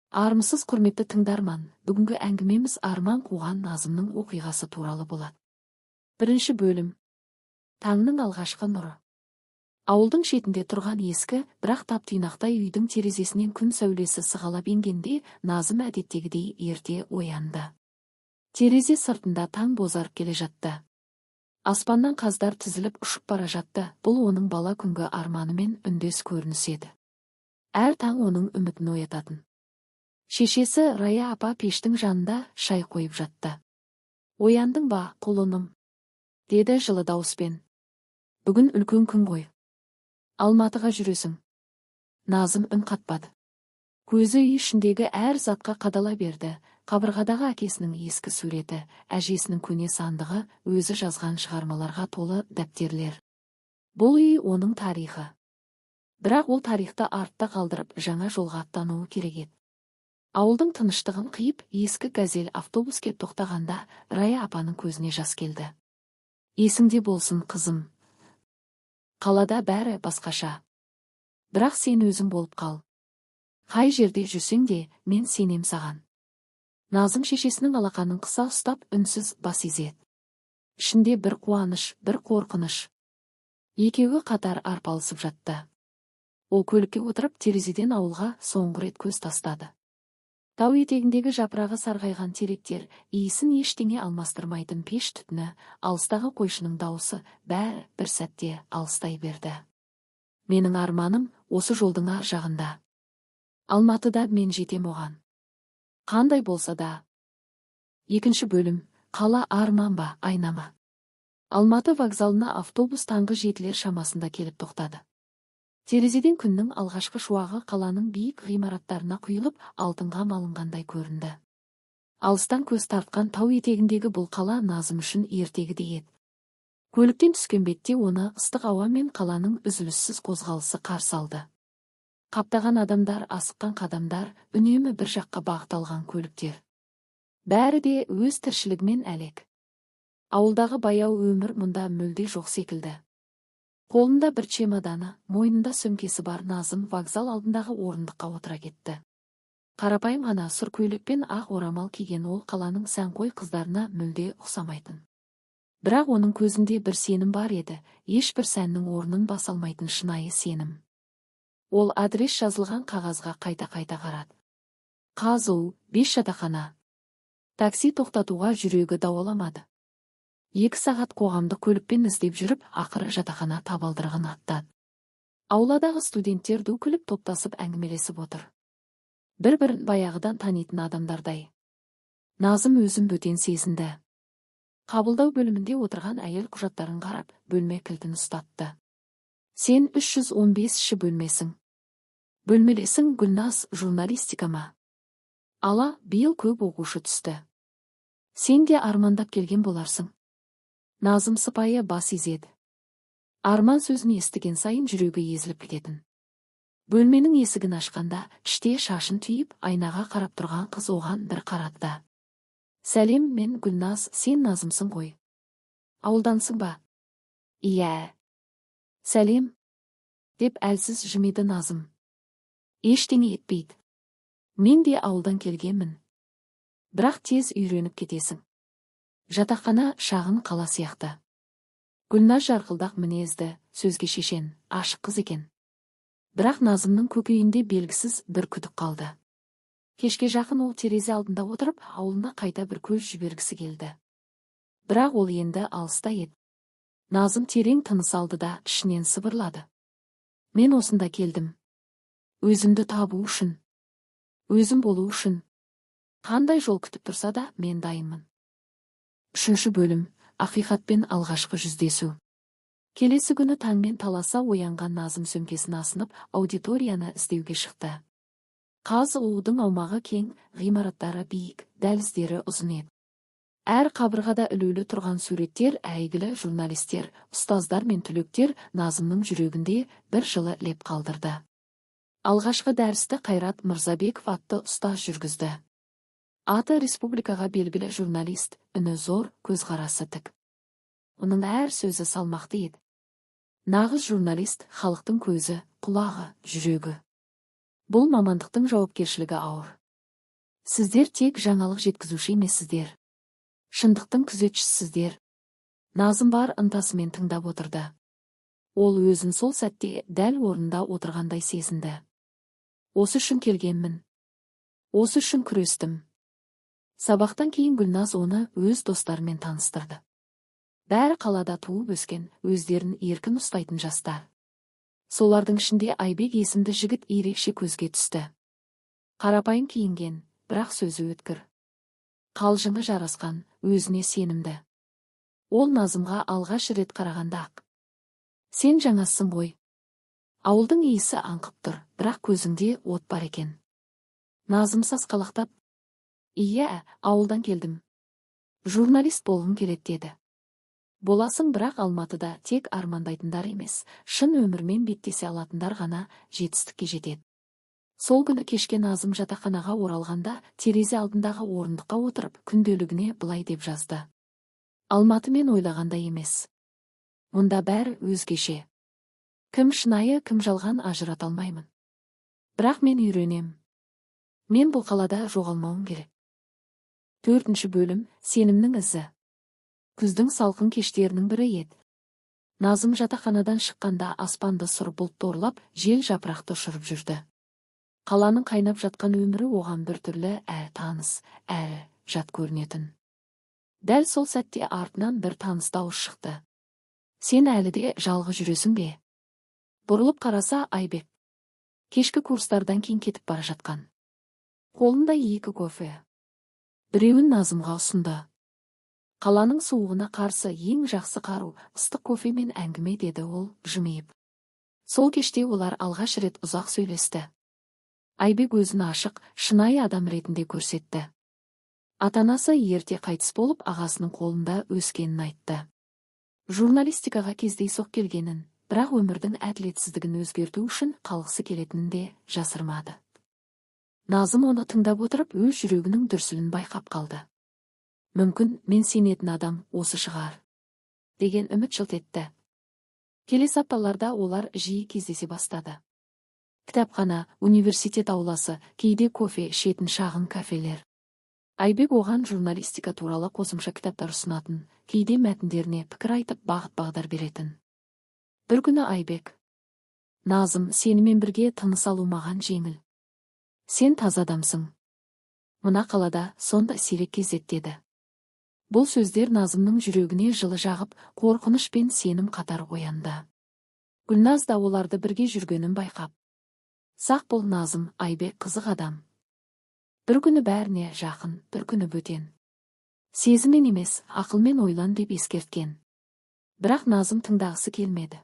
Армысыз құрметті тыңдарман, бүгінгі әңгімеміз арман қуған Назымның оқиғасы туралы болады. Бірінші бөлім. Таңның алғашқы нұры. Ауылдың шетінде тұрған ескі, бірақ тап-тұйнақтай үйдің терезесінен күн сәулесі сығалап енгенде, Назым әдеттегідей ерте оянды. Терезе сыртында таң бозарып келе жатты. Аспаннан қаздар тізіліп ұшып бара жатты, бұл оның бала күнгі арманымен үндес көрінісі еді. Әр таң оның үмітін оятатын. Шешесі Рая апа пештің жанында шай қойып жатты. «Ояндың ба, құлыным?» деді жылы дауыспен. «Бүгін үлкен күн ғой. Алматыға жүресің». Назым үн қатпады. Көзі үй ішіндегі әр затқа қадала берді. Қабырғадағы әкесінің ескі суреті, әжесінің көне сандығы, өзі жазған шығармаларға толы дәптерлер. Бұл үй оның тарихы. Бірақ ол тарихты артта қалдырып, жаңа жолға аттануы керек еді. Ауылдың тыныштығын қиып, ескі газель автобус кеп тоқтағанда, Рая апаның көзіне жас келді. «Есіңде болсын, қызым. Қалада бәрі басқаша. Бірақ сен өзің болып қал. Қай жерде жүрсең де, мен сенем саған». Назым шешесінің алақанын қыса ұстап, үнсіз бас изеді. Ішінде бір қуаныш, бір қорқыныш. Екеуі қатар арпалысып жатты. Ол көлікке отырып, терезеден ауылға соңғы рет көз тастады. Тау етегіндегі жапырағы сарғайған теректер, иісін ештеңе алмастырмайтын пеш түтіні, алыстағы қойшының дауысы, бәрі бір сәтте алыстай берді. «Менің арманым осы жолдың ар жағында. Алматыда мен жетем оған. Қандай болса да». Екінші бөлім. Қала арман ба, айнама? Алматы вокзалына автобус таңғы 7-лер шамасында келіп тоқтады. Терезеден күннің алғашқы шуағы қаланың биік ғимараттарына құйылып, алтынға малынғандай көрінді. Алыстан көз тартқан тау етегіндегі бұл қала Назым үшін ертегідей еді. Көліктен түскен бетте оны ыстық ауа мен қаланың үзіліссіз қозғалысы қарсы алды. Қаптаған адамдар, асыққан қадамдар, үнемі бір жаққа бағыт көліктер. Бәрі де өз тіршілігімен әлек. Ауылдағы баяу өмір мұнда мүлде жоқ секілді. Қолында бір чемоданы, мойнында сөмкесі бар Назым вокзал алдындағы орындыққа отыра кетті. Қарапайым ғана сұр көйлек пен ақ орамал киген ол қаланың сәнқой қыздарына мүлде ұқсамайтын. Бірақ оның көзінде бір сенім бар еді, ешбір сәннің орнын баса алмайтын шынайы сенім. Ол адрес жазылған қағазға қайта-қайта қарады. Қазу, 5 жатақхана. Такси тоқтатуға жүрегі дауаламады. 2 сағат қоғамдық көлікпен іздеп жүріп, ақыры жатақхана табалдырығын аттады. Ауладағы студенттер ду күліп топтасып әңгімелесіп отыр. Бір-бірін баяғыдан танитын адамдардай. Назым өзін бөтен сезінді. Қабылдау бөлімінде отырған әйел құжаттарын қарап, бөлме кілтін ұстатты. «Сен 315-ші бөлмесің. Бөлмелесің, Гүлназ, журналистика ма? Ала, биыл көп оқушы түсті. Сен де армандап келген боларсың». Назым сыпайы бас изеді. Арман сөзін естіген сайын жүрегі езіліп кететін. Бөлменің есігін ашқанда, іште шашын түйіп, айнаға қарап тұрған қыз оған бір қарады. «Сәлем, мен Гүлназ, сен Назымсың ғой. Ауылдансың ба?» «Иә». «Сәлем», деп әлсіз жымиды Назым. «Ештеңе етпейді. Мен де ауылдан келгенмін. Бірақ тез үйреніп кетесің. Жатақхана шағын қала сияқты». Гүлназ жарқылдақ мінезді, сөзге шешен, ашық қыз екен. Бірақ Назымның көкейінде белгісіз бір күдік қалды. Кешке жақын ол терезе алдында отырып, ауылына қайта бір көз жібергісі келді. Бірақ ол енді алыста еді. Назым терең тыныс алды да ішінен сыбырлады. «Мен осында келдім. Өзімді табу үшін. Өзім болу үшін. Қандай жол күтіп тұрса да, мен дайынмын». 3-ші бөлім. Ақиқатпен алғашқы жүздесу. Келесі күні таңмен таласа оянған Назым сөмкесін асынып, аудиторияны іздеуге шықты. Қазұудың аумағы кең, ғимараттары биік, дәліздері ұзын еді. Әр қабырғада ілулі тұрған суреттер, әйгілі журналистер, ұстаздар мен түлектер Назымның жүрегінде бір жылы леп қалдырды. Алғашқы дәрісті Қайрат Мырзабеков атты ұстаз жүргізді. Аты республикаға белгілі журналист, үні зор, көзқарасы тік. Оның әр сөзі салмақты еді. Нағыз журналист — халықтың көзі, құлағы, жүрегі. Бұл мамандықтың жауапкершілігі ауыр. Сіздер тек жаңалық жеткізуші емессіздер. Шындықтың күзетшісіздер. Назым бар ынтасымен тыңдап отырды. Ол өзін сол сәтте дәл орнында отырғандай сезінді. Осы үшін келгенмін. Осы үшін күрестім. Сабақтан кейін Гүлназ оны өз достарымен таныстырды. Бәрі қалада туып өскен, өздерін еркін ұстайтын жастар. Солардың ішінде Айбек есімді жігіт ерекше көзге түсті. Қарапайым киінген, бірақ сөзі өткір. Қалжыңы жарасқан, өзіне сенімді. Ол Назымға алғаш рет қарағанда-ақ: «Сен жаңасың ғой. Ауылдың иісі аңқып тұр, бірақ көзіңде от бар екен». Назым сасқалақтап: «Иә, ауылдан келдім. Журналист болғым келеді» деді. «Боласың, бірақ Алматыда тек армандайтындар емес, шын өмірмен беттесе алатындар ғана жетістікке жетеді». Сол күні кешке Назым жатақханаға оралғанда терезе алдындағы орындыққа отырып күнделігіне былай деп жазды: «Алматы мен ойлағандай емес. Мұнда бәрі өзгеше. Кім шынайы, кім жалған ажырата алмаймын. Бірақ мен үйренем. Мен бұл қалада жоғалмауым керек». 4-ші бөлім. Сенімнің ізі. Күздің салқын кештерінің бірі еді. Назым жатақханадан шыққанда аспанды сұр бұлт торлап, жел жапырақты ұшырып жүрді. Қаланың қайнап жатқан өмірі оған біртүрлі әрі таныс, әрі жат көрінетін. Дәл сол сәтте артынан бір таныс дауыс шықты: «Сен әлі де жалғыз жүресің бе?» Бұрылып қараса Айбек. Кешкі курстардан кейін кетіп бара жатқан. Қолында 2 кофе. Біреуін Назымға ұсынды. «Қаланың суығына қарсы ең жақсы қару ыстық кофе мен әңгіме», деді ол жымиып. Сол кеште олар алғаш рет ұзақ сөйлесті. Айбек өзін ашық, шынайы адам ретінде көрсетті. Ата-анасы ерте қайтыс болып, ағасының қолында өскенін айтты. Журналистикаға кездейсоқ келгенін, бірақ өмірдің әділетсіздігін өзгерту үшін қалғысы келетінін де жасырмады. Назым оны тыңдап отырып өз жүрегінің дүрсілін байқап қалды. «Мүмкін мен сенетін адам осы шығар» деген үміт жылт етті. Келесі апталарда олар жиі кездесе бастады. Кітапхана, университет ауласы, кейде кофе ішетін шағын кафелер. Айбек оған журналистика туралы қосымша кітаптар ұсынатын, кейде мәтіндеріне пікір айтып бағыт-бағдар беретін. Бір күні Айбек: «Назым, сенімен бірге тыныс алу маған жеңіл. Сен таза адамсың. Мына қалада сонда сирек кездеседі». Бұл сөздер Назымның жүрегіне жылы жағып, қорқыныш пен сенім қатар оянды. Гүлназ да оларды бірге жүргенін байқап: «Сақ бол, Назым, Айбек қызық адам. Бір күні бәріне жақын, бір күні бөтен. Сезіммен емес, ақылмен ойлан» деп ескерткен. Бірақ Назым тыңдағысы келмеді.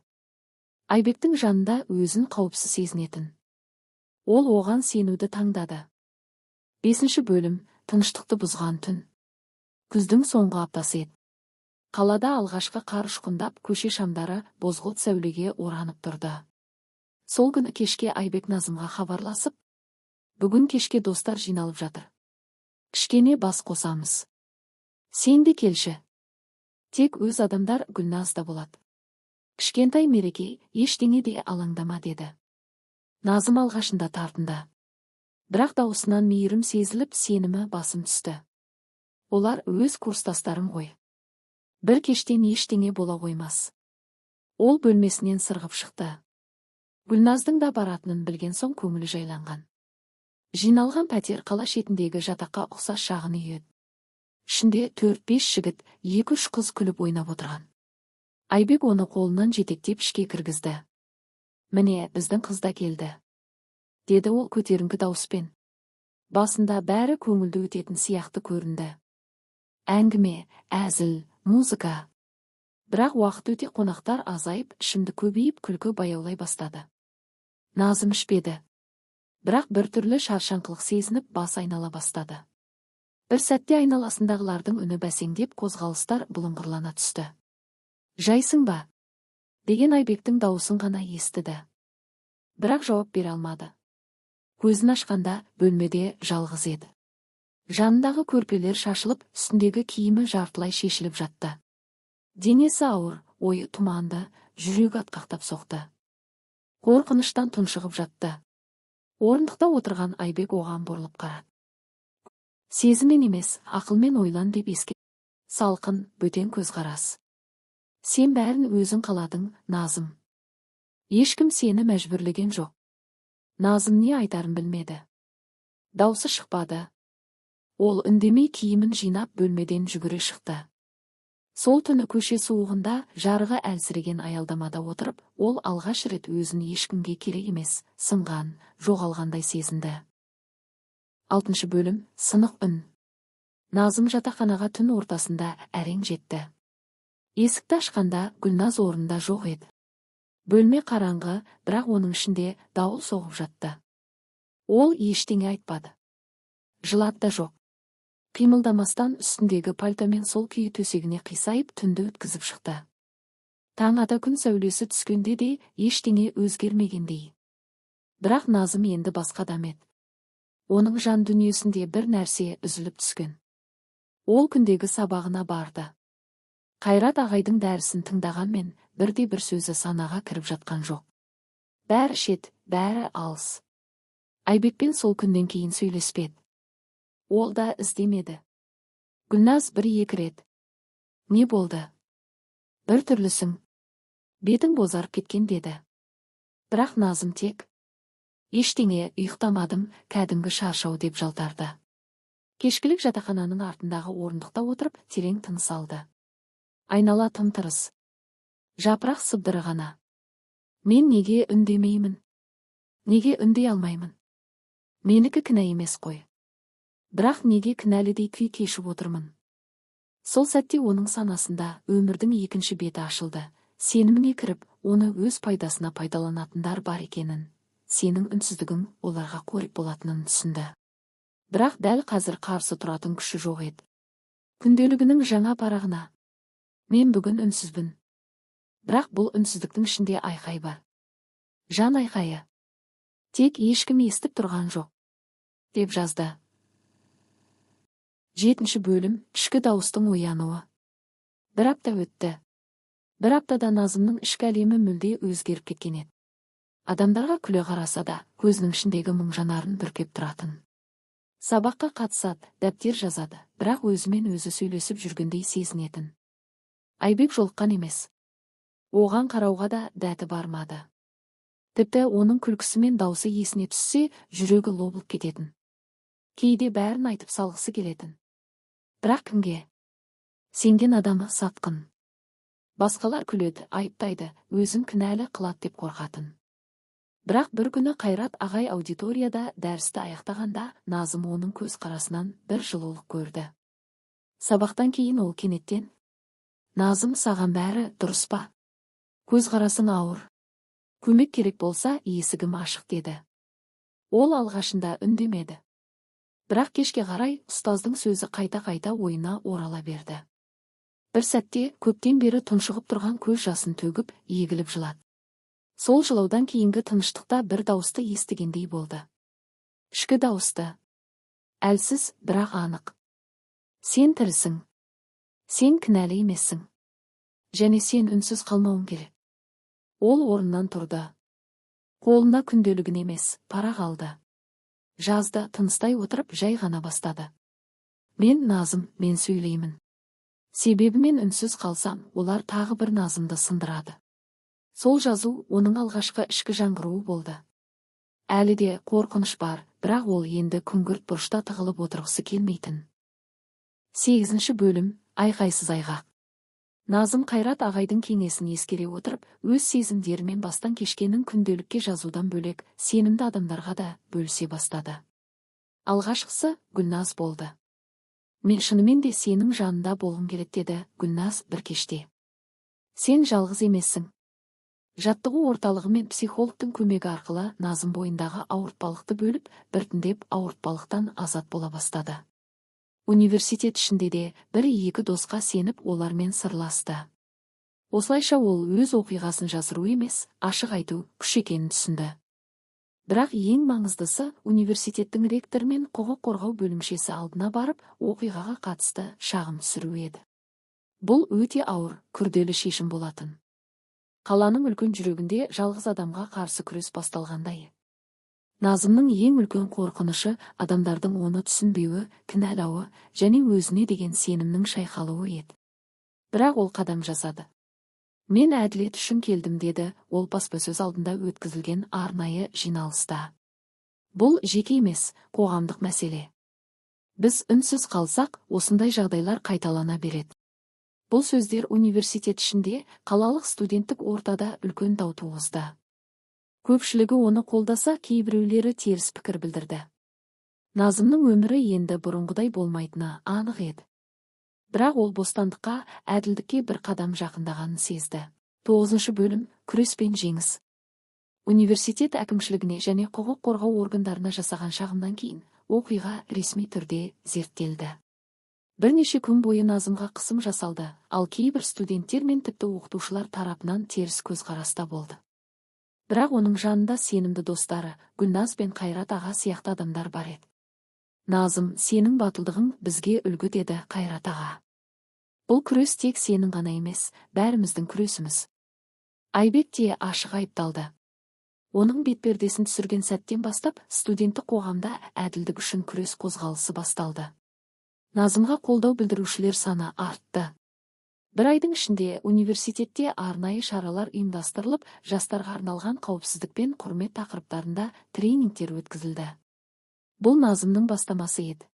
Айбектің жанында өзін қауіпсіз сезінетін. Ол оған сенуді таңдады. 5-ші бөлім. Тыныштықты бұзған түн. Күздің соңғы аптасы еді. Қалада алғашқы қар ұшқындап, көше шамдары бозғылт сәулеге оранып тұрды. Сол күні кешке Айбек Назымға хабарласып: «Бүгін кешке достар жиналып жатыр. Кішкене бас қосамыз. Сен де келші. Тек өз адамдар, Гүлназ да болады. Кішкентай мереке, ештеңе де алаңдама» деді. Назым алғашында тартынды. Бірақ дауысынан мейірім сезіліп, сенімі басым түсті. Олар өз курстастарым ғой. Бір кештен ештеңе бола қоймас. Ол бөлмесінен сырғып шықты. Гүлназдың да баратынын білген соң көңілі жайланған. Жиналған пәтер қала шетіндегі жатаққа ұқсас шағын үй еді. Ішінде 4-5 жігіт, 2-3 қыз күліп ойнап отырған. Айбек оны қолынан жетектеп ішке кіргізді. «Міне, біздің қыз да келді», деді ол көтеріңкі дауыспен. Басында бәрі көңілді өтетін сияқты көрінді. Әңгіме, әзіл, музыка. Бірақ уақыт өте қонақтар азайып, ішімді көбейіп, күлкі баяулай бастады. Назым ішпеді. Бірақ біртүрлі шаршаңқылық сезініп, бас айнала бастады. Бір сәтте айналасындағылардың үні бәсеңдеп, қозғалыстар бұлыңғырлана түсті. «Жайсың ба?» деген Айбектің дауысын ғана естіді. Бірақ жауап бере алмады. Көзін ашқанда бөлмеде жалғыз еді. Жанындағы көрпелер шашылып, үстіндегі киімі жартылай шешіліп жатты. Денесі ауыр, ойы тұманды, жүрегі атқақтап соқты. Қорқыныштан тұншығып жатты. Орындықта отырған Айбек оған бұрылып қарады. Сезіммен емес, ақылмен ойлан деп еске. Салқын, бөтен көзқарас. Сен бәрін өзің қаладың, Назым. Ешкім сені мәжбүрлеген жоқ. Назым не айтарын білмеді. Даусы шықпады. Ол үндемей киімін жинап бөлмеден жүгіре шықты. Сол түні көше суығында жарығы әлсіреген аялдамада отырып, ол алғаш рет өзін ешкімге керек емес, сынған, жоғалғандай сезінді. 6 бөлім, сынық үн. Назым жатақханаға түн ортасында әрең жетті. Есікті ашқанда Гүлназ орнында жоқ еді. Бөлме қараңғы, бірақ оның ішінде дауыл соғып жатты. Ол ештеңе айтпады. Жылады да жоқ. Қимылдамастан үстіндегі пальтомен сол күйі төсегіне қисайып түнді өткізіп шықты. Таң ата күн сәулесі түскенде де ештеңе өзгермегендей. Бірақ Назым енді басқа адам еді. Оның жан дүниесінде бір нәрсе үзіліп түскен. Ол күндегі сабағына барды. Қайрат ағайдың дәрісін тыңдағанмен бірде-бір сөзі санаға кіріп жатқан жоқ. Бәрі шет, бәрі алыс. Айбекпен сол күннен кейін сөйлеспеді. Ол да іздемеді. Гүлназ 1-2 рет. Не болды? Бір түрлісің. Бетің бозарып кеткен деді. Бірақ Назым тек. Ештеңе, ұйықтамадым, кәдімгі шаршау деп жалтарды. Кешкілік жатақхананың артындағы орындықта отырып, терең тыныс алды. Айнала тым-тырыс. Жапырақ сыбдыры ғана. Мен неге үндемеймін? Неге үндей алмаймын? Менікі кінә емес қой. Бірақ неге кінәлідей күй кешіп отырмын? Сол сәтте оның санасында өмірдің екінші беті ашылды. Сеніміне кіріп, оны өз пайдасына пайдаланатындар бар екенін, сенің үнсіздігің оларға қорек болатынын түсінді. Бірақ дәл қазір қарсы тұратын күші жоқ еді. Күнделігінің жаңа парағына. Мен бүгін үнсізбін. Бірақ бұл үнсіздіктің ішінде айқай бар. Жан айқайы. Тек ешкім естіп тұрған жоқ. Деп жазды. 7 бөлім, ішкі дауыстың оянуы. Бір апта өтті. Бір аптада Назымның ішкі әлемі мүлде өзгеріп кеткен еді. Адамдарға күле қараса да, көзінің ішіндегі мұң жанарын бүркеп тұратын. Сабаққа қатысады, дәптер жазады, бірақ өзімен өзі сөйлесіп жүргендей сезінетін. Айбек жолыққан емес. Оған қарауға да дәті бармады. Тіпті оның күлкісі мен даусы есіне түссе, жүрегі лоблып кететін. Кейде бәрін айтып салғысы келетін. Бірақ кімге? Сенген адамы сатқын. Басқалар күледі, айыптайды, өзін кінәлі қылады деп қорқатын. Бірақ бір күні Қайрат ағай аудиторияда дәрісті аяқтағанда, Назым оның көз қарасынан бір жылулық көрді. Сабақтан кейін ол кенеттен: Назым, саған бәрі дұрыс па? Көз қарасың ауыр. Көмек керек болса, есігім ашық деді. Ол алғашында үндемеді. Бірақ кешке қарай ұстаздың сөзі қайта-қайта ойына орала берді. Бір сәтте көптен бері тұншығып тұрған көз жасын төгіп, егіліп жылады. Сол жылаудан кейінгі тыныштықта бір дауысты естігендей болды. Ішкі дауысты. Әлсіз, бірақ анық. Сен тірісің. Сен кінәлі емессің. Және сен үнсіз қалмауың керек. Ол орнынан тұрды. Қолына күнделігін емес, парақ алды. Жазды, тыныстай отырып, жай ғана бастады. Мен Назым, мен сөйлеймін. Себебі мен үнсіз қалсам, олар тағы бір Назымды сындырады. Сол жазу оның алғашқы ішкі жаңғыруы болды. Әлі де қорқыныш бар, бірақ ол енді күңгірт бұрышта тығылып отырғысы келмейтін. 8 бөлім, айқайсыз айғақ. Назым Қайрат ағайдың кеңесін ескере отырып, өз сезімдерімен бастан кешкенін күнделікке жазудан бөлек, сенімді адамдарға да бөлісе бастады. Алғашқысы Гүлназ болды. Мен шынымен де сенің жанында болғым келеді деді Гүлназ бір кеште. Сен жалғыз емессің. Жаттығу орталығы мен психологтың көмегі арқылы Назым бойындағы ауыртпалықты бөліп, біртіндеп ауыртпалықтан азат бола бастады. Университет ішінде де бір-екі досқа сеніп олармен сырласты. Осылайша ол өз оқиғасын жасыру емес, ашық айту күш екенін түсінді. Бірақ ең маңыздысы университеттің ректоры мен құқық қорғау бөлімшесі алдына барып, оқиғаға қатысты шағым түсіру еді. Бұл өте ауыр, күрделі шешім болатын. Қаланың үлкен жүрегінде жалғыз адамға қарсы күрес басталғандай. Назымның ең үлкен қорқынышы адамдардың оны түсінбеуі, кінәлауы және өзіне деген сенімнің шайқалуы еді. Бірақ ол қадам жасады. Мен әділет үшін келдім деді ол баспасөз алдында өткізілген арнайы жиналыста. Бұл жеке емес, қоғамдық мәселе. Біз үнсіз қалсақ, осындай жағдайлар қайталана береді. Бұл сөздер университет ішінде, қалалық студенттік ортада үлкен дау туғызды. Көпшілігі оны қолдаса, кейбіреулері теріс пікір білдірді. Назымның өмірі енді бұрынғыдай болмайтыны анық еді. Бірақ ол бостандыққа, әділдікке бір қадам жақындағанын сезді. 9 бөлім күрес пен жеңіс. Университет әкімшілігіне және құқық қорғау органдарына жасаған шағымнан кейін оқиға ресми түрде зерттелді. Бірнеше күн бойы Назымға қысым жасалды, ал кейбір студенттер мен тіпті оқытушылар тарапынан теріс көзқараста болды. Бірақ оның жанында сенімді достары, Гүлназ бен Қайрат аға сияқты адамдар бар еді. Назым, сенің батылдығың бізге үлгі деді Қайрат аға. Бұл күрес тек сенің ғана емес, бәріміздің күресіміз. Айбек те ашық айыпталды. Оның бетпердесін түсірген сәттен бастап, студенттік қоғамда әділдік үшін күрес қозғалысы басталды. Назымға қолдау білдірушілер саны артты. Бір айдың ішінде университетте арнайы шаралар ұйымдастырылып, жастарға арналған қауіпсіздік пен құрмет тақырыптарында тренингтер өткізілді. Бұл Назымның бастамасы еді.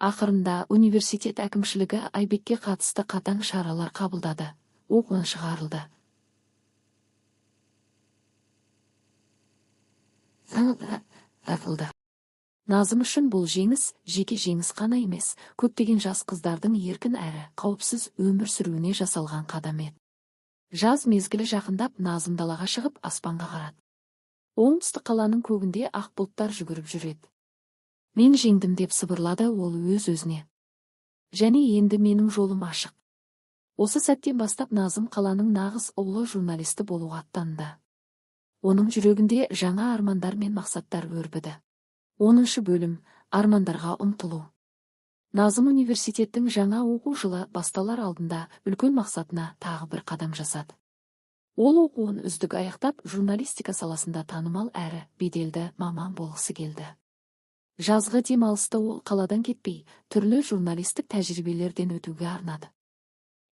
Ақырында университет әкімшілігі Айбекке қатысты қатаң шаралар қабылдады. Оқудан шығарылды. Назым үшін бұл жеңіс, жеке жеңіс қана емес, көптеген жас қыздардың еркін әрі қауіпсіз өмір сүруіне жасалған қадам еді. Жаз мезгілі жақындап, Назым далаға шығып, аспанға қарады. Оңтүстік қаланың көгінде ақ бұлттар жүгіріп жүреді. Мен жеңдім деп сыбырлады ол өз-өзіне. Және енді менің жолым ашық. Осы сәттен бастап Назым қаланың нағыз ұлы журналисті болуға аттанды. Оның жүрегінде жаңа армандар мен мақсаттар өрбіді. 10 бөлім армандарға ұмтылу. Назым университеттің жаңа оқу жылы басталар алдында үлкен мақсатына тағы бір қадам жасады. Ол оқуын үздік аяқтап, журналистика саласында танымал әрі беделді маман болғысы келді. Жазғы демалысты ол қаладан кетпей, түрлі журналистік тәжірибелерден өтуге арнады.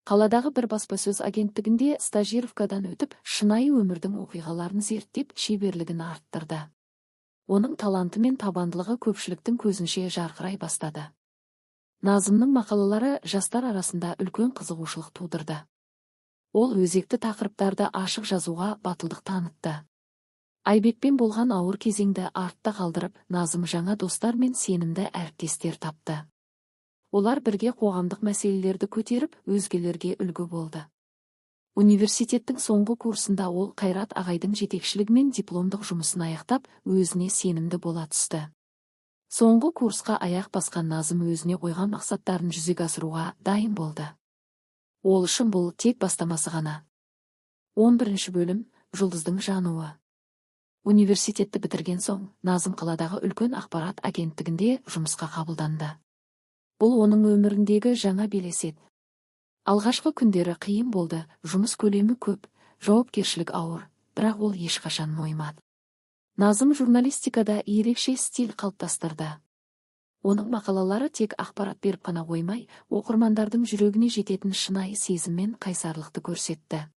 Қаладағы бір баспасөз агенттігінде стажировкадан өтіп, шынайы өмірдің оқиғаларын зерттеп, шеберлігін арттырды. Оның таланты мен табандылығы көпшіліктің көзінше жарқырай бастады. Назымның мақалалары жастар арасында үлкен қызығушылық тудырды. Ол өзекті тақырыптарды ашық жазуға батылдық танытты. Айбекпен болған ауыр кезеңді артта қалдырып, Назым жаңа достар мен сенімді әріптестер тапты. Олар бірге қоғамдық мәселелерді көтеріп, өзгелерге үлгі болды. Университеттің соңғы курсында ол Қайрат ағайдың жетекшілігімен дипломдық жұмысын аяқтап, өзіне сенімді бола түсті. Соңғы курсқа аяқ басқан Назым өзіне қойған мақсаттарын жүзеге асыруға дайын болды. Ол үшін бұл тек бастамасы ғана. 11 бөлім жұлдыздың жануы. Университетті бітірген соң, Назым қаладағы үлкен ақпарат агенттігінде жұмысқа қабылданды. Бұл оның өміріндегі жаңа белес еді. Алғашқы күндері қиын болды, жұмыс көлемі көп, жауапкершілік ауыр, бірақ ол ешқашан мойымады. Назым журналистикада ерекше стиль қалыптастырды. Оның мақалалары тек ақпарат беріп қана қоймай, оқырмандардың жүрегіне жететін шынайы сезім мен қайсарлықты көрсетті.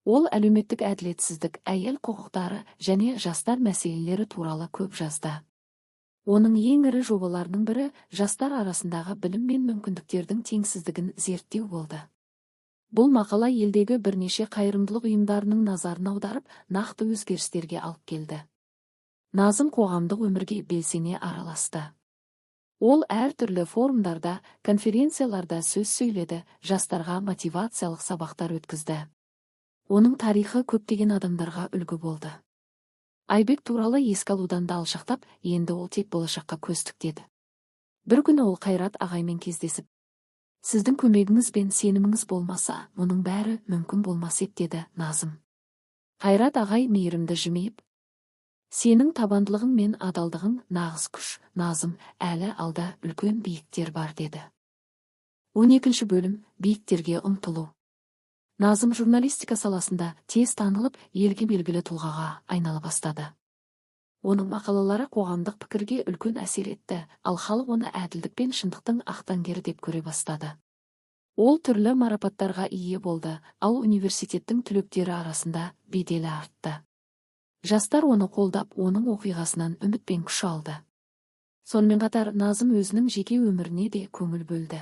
Ол әлеуметтік әділетсіздік, әйел құқықтары және жастар мәселелері туралы көп жазды. Оның ең ірі жобаларының бірі жастар арасындағы білім мен мүмкіндіктердің теңсіздігін зерттеу болды. Бұл мақала елдегі бірнеше қайырымдылық ұйымдарының назарын аударып, нақты өзгерістерге алып келді. Назым қоғамдық өмірге белсене араласты. Ол әртүрлі форумдарда, конференцияларда сөз сөйледі, жастарға мотивациялық сабақтар өткізді. Оның тарихы көптеген адамдарға үлгі болды. Айбек туралы еске алудан да алшақтап, енді ол тек болашаққа көз тіктеді. Бір күні ол Қайрат ағаймен кездесіп, сіздің көмегіңіз бен сеніміңіз болмаса, мұның бәрі мүмкін болмас еді деді Назым. Қайрат ағай мейірімді жымиып, сенің табандылығың мен адалдығың нағыз күш, Назым, әлі алда үлкен биіктер бар деді. 12 бөлім биіктерге ұмтылу. Назым журналистика саласында тез танылып, елге белгілі тұлғаға айнала бастады. Оның мақалалары қоғамдық пікірге үлкен әсер етті, ал халық оны әділдік пен шындықтың ақтаңгері деп көре бастады. Ол түрлі марапаттарға ие болды, ал университеттің түлектері арасында беделі артты. Жастар оны қолдап, оның оқиғасынан үміт пен күш алды. Сонымен қатар Назым өзінің жеке өміріне де көңіл бөлді.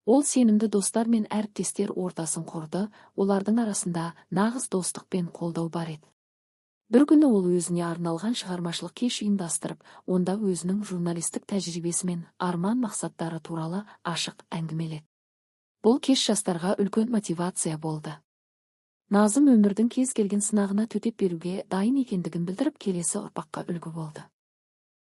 Ол сенімді достар мен әріптестер ортасын құрды, олардың арасында нағыз достық пен қолдау бар еді. Бір күні ол өзіне арналған шығармашылық кеш ұйымдастырып, онда өзінің журналистік тәжірибесі мен арман мақсаттары туралы ашық әңгімеледі. Бұл кеш жастарға үлкен мотивация болды. Назым өмірдің кез келген сынағына төтеп беруге дайын екендігін білдіріп, келесі ұрпаққа үлгі болды.